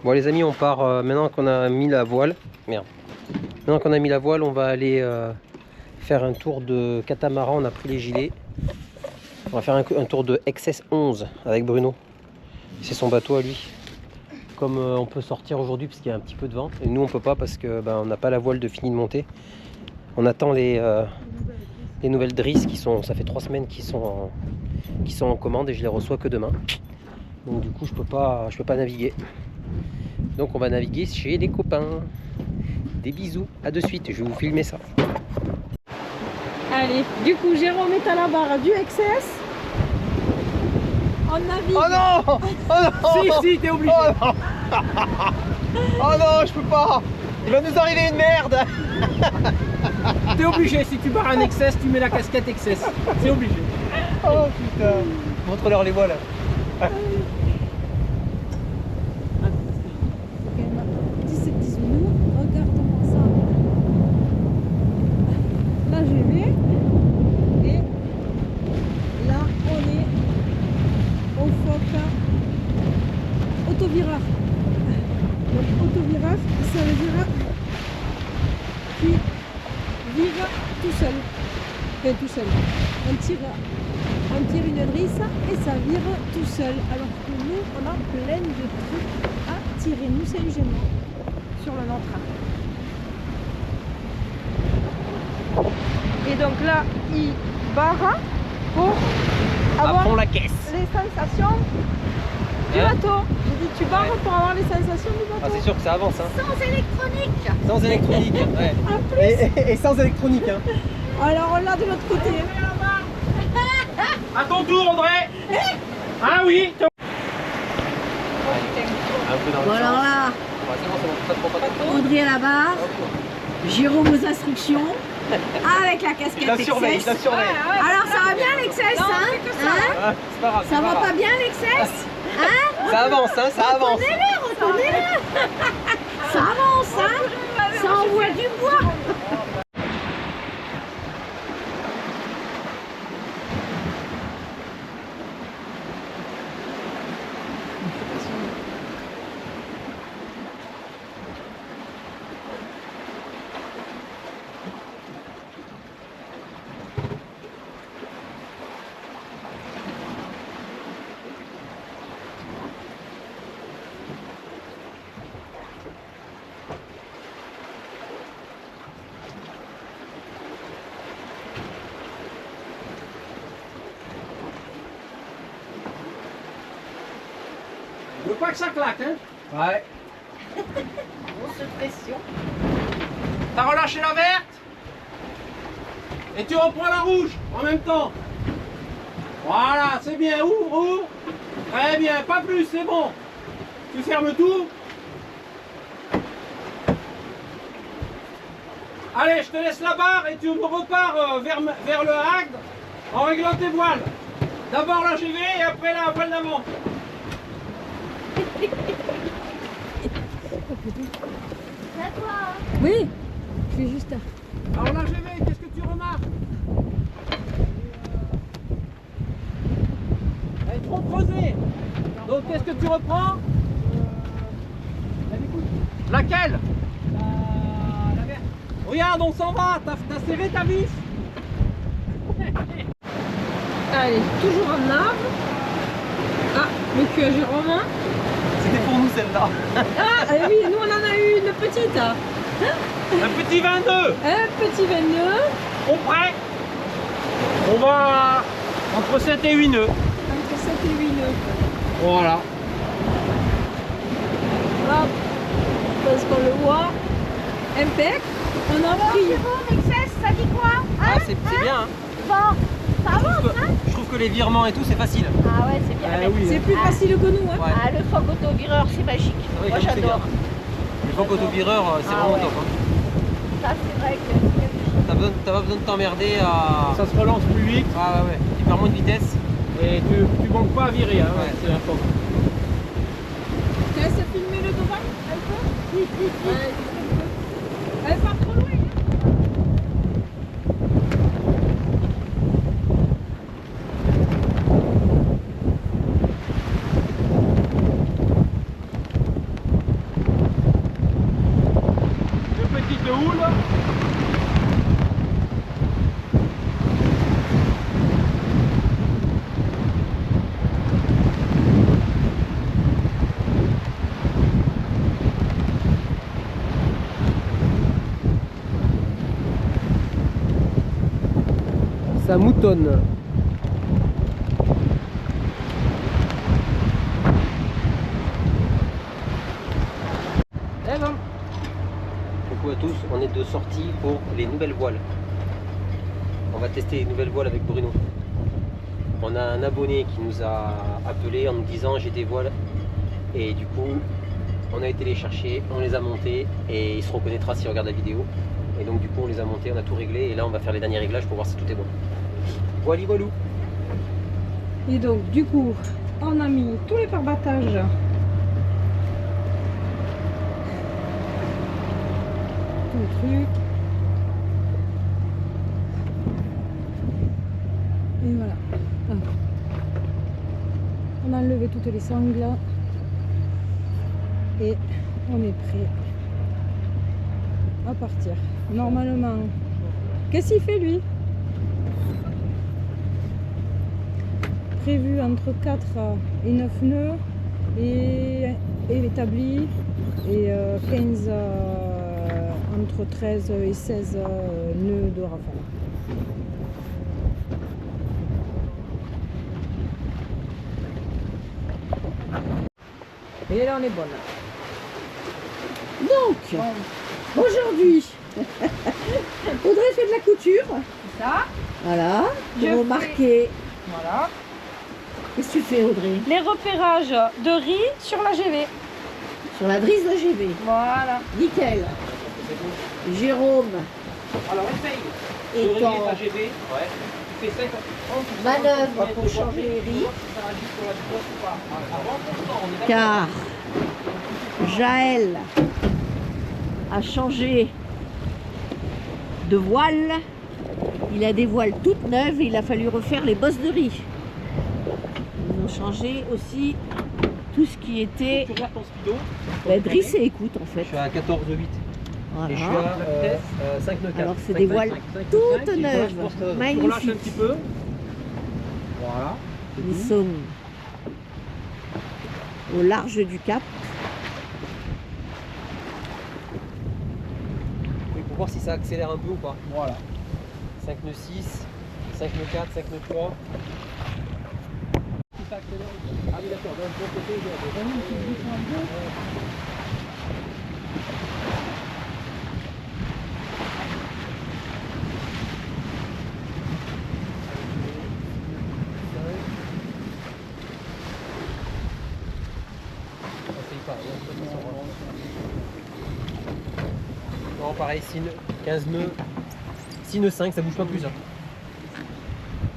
Bon les amis, on part maintenant qu'on a mis la voile. Merde. Maintenant qu'on a mis la voile, on va aller faire un tour de catamaran. On a pris les gilets. On va faire un tour de XS 11 avec Bruno. C'est son bateau à lui. Comme on peut sortir aujourd'hui parce qu'il y a un petit peu de vent. Et nous on peut pas parce que on n'a pas la voile de fini de monter. On attend les nouvelles drisses qui sont. Ça fait 3 semaines qu'ils sont en commande et je les reçois que demain. Donc du coup je peux pas naviguer. Donc on va naviguer chez les copains. Des bisous, à de suite, je vais vous filmer ça. Allez, du coup Jérôme est à la barre du XS. On navigue. Oh non, oh non. Si, t'es obligé. Oh non. Oh non, je peux pas. Il va nous arriver une merde. T'es obligé, si tu barres un XS, tu mets la casquette XS. C'est obligé. Oh putain. Montre-leur les voiles. Autovirage. Donc autovirage, ça veut dire qu'il vire tout seul. Enfin tout seul. On tire une drisse et ça vire tout seul. Alors que nous, on a plein de trucs à tirer. Nous, c'est légèrement sur le nôtre. Et donc là, il barre pour avoir la caisse. les sensations du bateau. J'ai dit tu barres pour avoir les sensations du bateau. Ah c'est sûr que ça avance hein. Sans électronique. Sans électronique, ouais. Et sans électronique hein. Alors on l'a de l'autre côté. À ton tour, André. Ah oui. Un peu dans le Bon alors sens. là, Ouais, c'est bon, pas trop. Audrey à la barre, Jérôme aux instructions, avec la casquette Il la surveille, XS. Alors ça va bien l'XS hein, Ah, c'est pas grave. Ça va pas bien l'XS hein? Ça avance hein, ça avance. Retenez-le. Ça avance hein. Ça envoie du bois. Je veux pas que ça claque, hein. Ouais. Grosse pression. T'as relâché la verte. Et tu reprends la rouge en même temps. Voilà, c'est bien. Ouvre. Très bien, pas plus, c'est bon. Tu fermes tout. Allez, je te laisse la barre et tu repars vers le Agde en réglant tes voiles. D'abord la GV et après la voile d'avant. Oui, je suis juste là. Alors la GV, qu'est-ce que tu remarques? Elle est trop creusée. Donc qu'est-ce que tu reprends? Laquelle? Regarde, on s'en va. T'as serré ta vis. Allez, toujours en arbre. Ah, le cul à Jérôme. C'était pour nous celle-là. Ah, oui, nous on en a eu une petite. Un petit 22. Un petit 22. On prêt. On va entre 7 et 8 nœuds. Entre 7 et 8 nœuds. Voilà. Hop. Parce qu'on le voit. Impec. On a pris. C'est bon, Mexès, ça dit quoi? Ah, c'est bien. Hein. Bon, ça avance, hein? Je trouve que les virements et tout, c'est facile. Ah ouais, c'est bien. Ah oui. C'est plus facile que nous. Hein. Ouais. Ah, le Fog autovireur, c'est magique. vrai, Moi, j'avoue, c'est j'adore. Le Fog autovireur, c'est Ah vraiment ouais. top. Hein. Ça, c'est vrai que c'est quelque chose. T'as pas besoin de t'emmerder à. Ça se relance plus vite Ah ouais, tu perds moins de vitesse. et tu manques pas à virer. Hein, Ouais. c'est important. Tu laisses filmer le devant un peu? Oui. Ouais, elle part trop loin. Hein. Une petite houle. Ça moutonne. Eh ben. Coucou à tous, on est de sortie pour les nouvelles voiles. On va tester les nouvelles voiles avec Bruno. On a un abonné qui nous a appelé en nous disant j'ai des voiles et du coup on a été les chercher, on les a montées et il se reconnaîtra s'il regarde la vidéo. Et donc du coup on les a montées, on a tout réglé et là on va faire les derniers réglages pour voir si tout est bon. Voili voilou. Et donc, du coup, on a mis tous les parbattages. Tout le truc. Et voilà. Hop. On a enlevé toutes les sangles. Et on est prêt à partir. Normalement, qu'est-ce qu'il fait lui? Prévu entre 4 et 9 nœuds et établi et 15 entre 13 et 16 nœuds de rafale. Et là on est bonne. Donc aujourd'hui Audrey fait de la couture. Ça, Voilà. Je Pour fais- marquer. voilà. Qu'est-ce que tu fais Audrey? Les repérages de riz sur la GV. Sur la drisse de GV. Voilà. Nickel. Jérôme Alors essaye de est régler en ta GV. Ouais. Tu fais 50, 30%. manœuvre pour changer les riz. Ça agit sur la vitesse ou pas. Avant, on est d'accord. Car Jaël a changé de voile. Il a des voiles toutes neuves et il a fallu refaire les bosses de riz. Ils ont changé aussi tout ce qui était Tu regardes ton speedo. drisse et écoute en Je fait. suis à 14,8 Voilà. et je suis à 5 nœuds 4. Alors c'est des voiles toutes neuves, Tu relâches un magnifiques. petit peu. Voilà. Nous sommes au large du Cap. Oui, pour voir si ça accélère un peu ou pas. Voilà. 5 nœuds 6, 5 nœuds 4, 5 nœuds 3. Si ça accélère aussi. Ah oui d'accord, d'un bon côté, il y a des Non, pareil, 6 nœuds, 15 nœuds, 6 nœuds 5, ça bouge pas plus. Hein.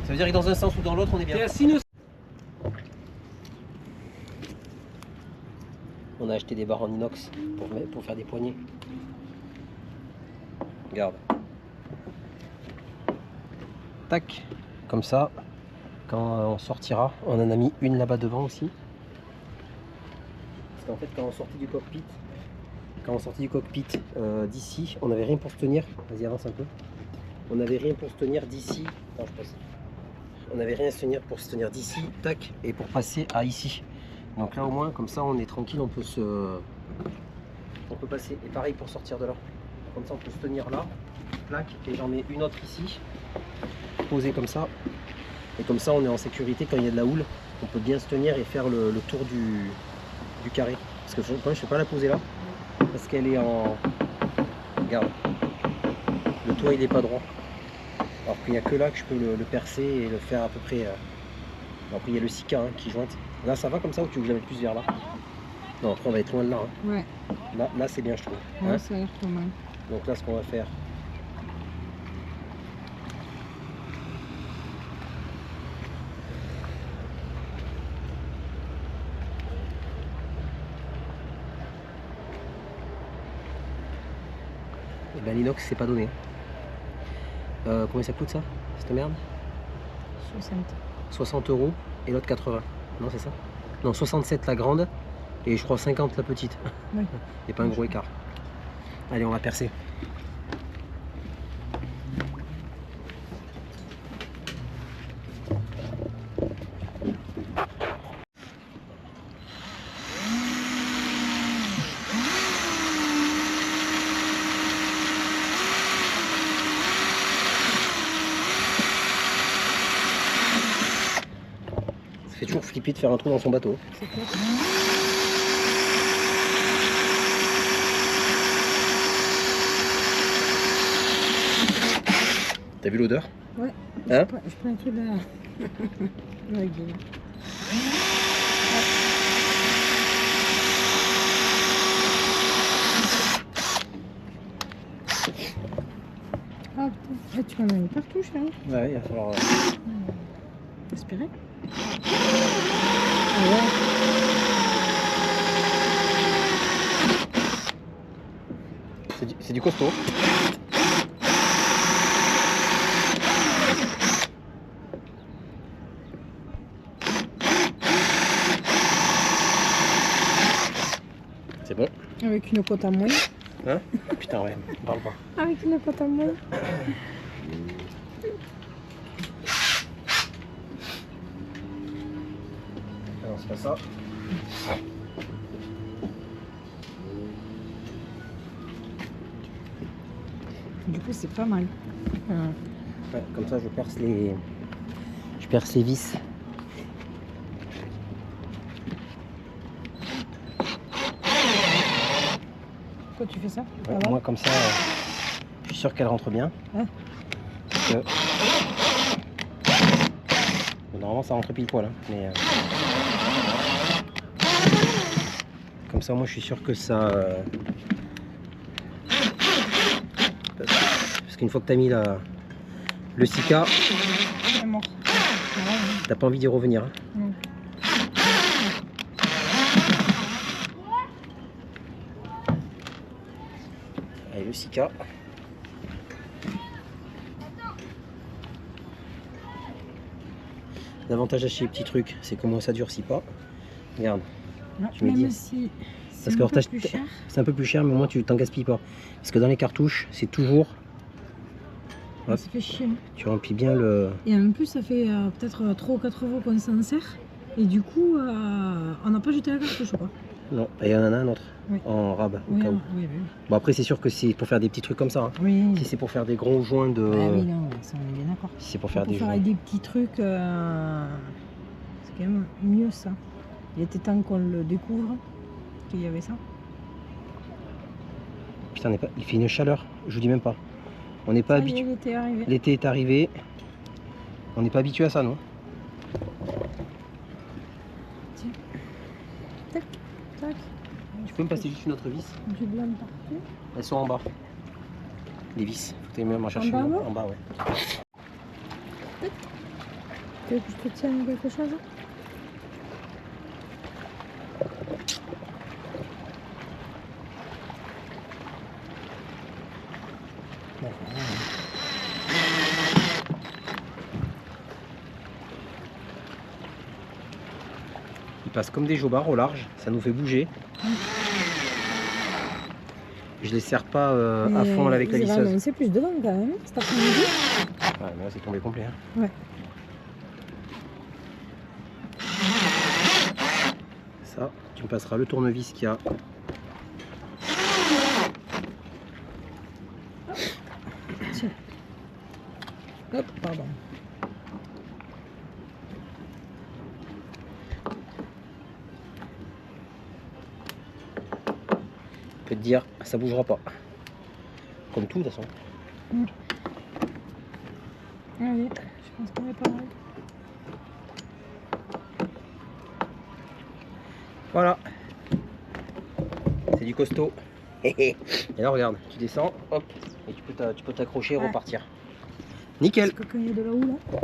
Ça veut dire que dans un sens ou dans l'autre, on est bien. T'es à 6 nœuds. On a acheté des barres en inox pour faire des poignées. Regarde. Tac, comme ça, quand on sortira, on en a mis une là-bas devant aussi. Parce qu'en fait, quand on sortit du cockpit, quand on sortit du cockpit d'ici, on n'avait rien pour se tenir. Vas-y, avance un peu. On n'avait rien pour se tenir d'ici. Attends, je passe. On n'avait rien à se tenir pour se tenir d'ici, tac, et pour passer à ici. Donc là au moins, comme ça, on est tranquille, on peut passer. Et pareil pour sortir de là. Comme ça, on peut se tenir là, plaque, et j'en mets une autre ici, posée comme ça. Et comme ça, on est en sécurité quand il y a de la houle. On peut bien se tenir et faire le tour du carré. Parce que je ne peux pas la poser là, parce qu'elle est en... Regarde, le toit il n'est pas droit. Alors qu'il n'y a que là que je peux le percer et le faire à peu près. Après il y a le Sika qui jointe. Là ça va comme ça ou tu veux que je la mette plus vers là? Non, après on va être loin de là. Hein. Ouais. Là c'est bien je trouve. Ouais, Hein, ça a l'air pas mal. donc là ce qu'on va faire. Et ben l'inox c'est pas donné. Combien ça coûte ça, cette merde? 60. 60 € et l'autre 80. Non, c'est ça? Non, 67 la grande et je crois 50 la petite. Oui. Il n'y a pas un gros écart. Allez, on va percer. Ça fait toujours flipper de faire un trou dans son bateau. C'est clair. T'as vu l'odeur? Ouais. Hein? Je prends un truc là. Ouais, bien. Ah putain, tu en as mis partout, chérie. Ouais, il va falloir... Espérer. Ah ouais. C'est du costaud. C'est bon? Avec une cote à moins. Hein? Putain ouais, parle pas. Avec une cote à moins. Alors c'est pas ça. Du coup, c'est pas mal. Ouais, comme ça je perce les vis. Pourquoi tu fais ça? Ouais, Ah, moi comme ça, je suis sûr qu'elle rentre bien. Ouais. Parce que... Normalement ça rentre pile poil, hein, mais comme ça moi je suis sûr que ça... Parce qu'une fois que tu as mis le Sika, c'est mort. t'as pas envie d'y revenir. Hein. Non. Allez, le Sika. L'avantage d'acheter les petits trucs, c'est que moi ça durcit pas. Regarde, tu me dis. Même si Parce c'est que un peu alors, plus cher. c'est un peu plus cher, mais au moins tu t'en gaspilles pas. Parce que dans les cartouches, c'est toujours. Hop. Ça fait chier. Tu remplis bien le. Et en plus, ça fait peut-être 3 ou 4 euros qu'on s'en sert. Et du coup, on n'a pas jeté la cartouche, quoi. Non, et il y en a un autre Oui. en rab au Oui, cas où. oui, oui. Bon, après, c'est sûr que c'est pour faire des petits trucs comme ça. Hein. Oui. Si c'est pour faire des gros joints de. Ah oui, non, ça on est bien d'accord. Si c'est pour faire des faire joints. avec des petits trucs, c'est quand même mieux ça. Il était temps qu'on le découvre, qu'il y avait ça. Putain, il fait une chaleur, je vous dis même pas. On n'est pas Ça y est, habitué. l'été est arrivé. L'été est arrivé. On n'est pas habitué à ça, non? Tac, tac. Tu peux me passer juste une autre vis? Du blanc partout. Elles sont en bas. Les vis. Faut que tu même en chercher bas, une. là En bas, ouais. Tu veux que je te tienne quelque chose? Ils passent comme des jobards au large, ça nous fait bouger. Je les serre pas à fond là, avec la lisseuse. C'est plus devant quand même, cet après-midi. Ouais, mais là c'est tombé complet. Hein. Ouais. Ça, tu me passeras le tournevis qu'il y a. Tiens. Hop, pardon. Je peux te dire, ça bougera pas. Comme tout de toute façon. Allez, je pense qu'on est pas mal. Voilà. C'est du costaud. Et là regarde, tu descends, hop, et tu peux t'accrocher et repartir. Nickel. Parce que quand il y a de la houle, là.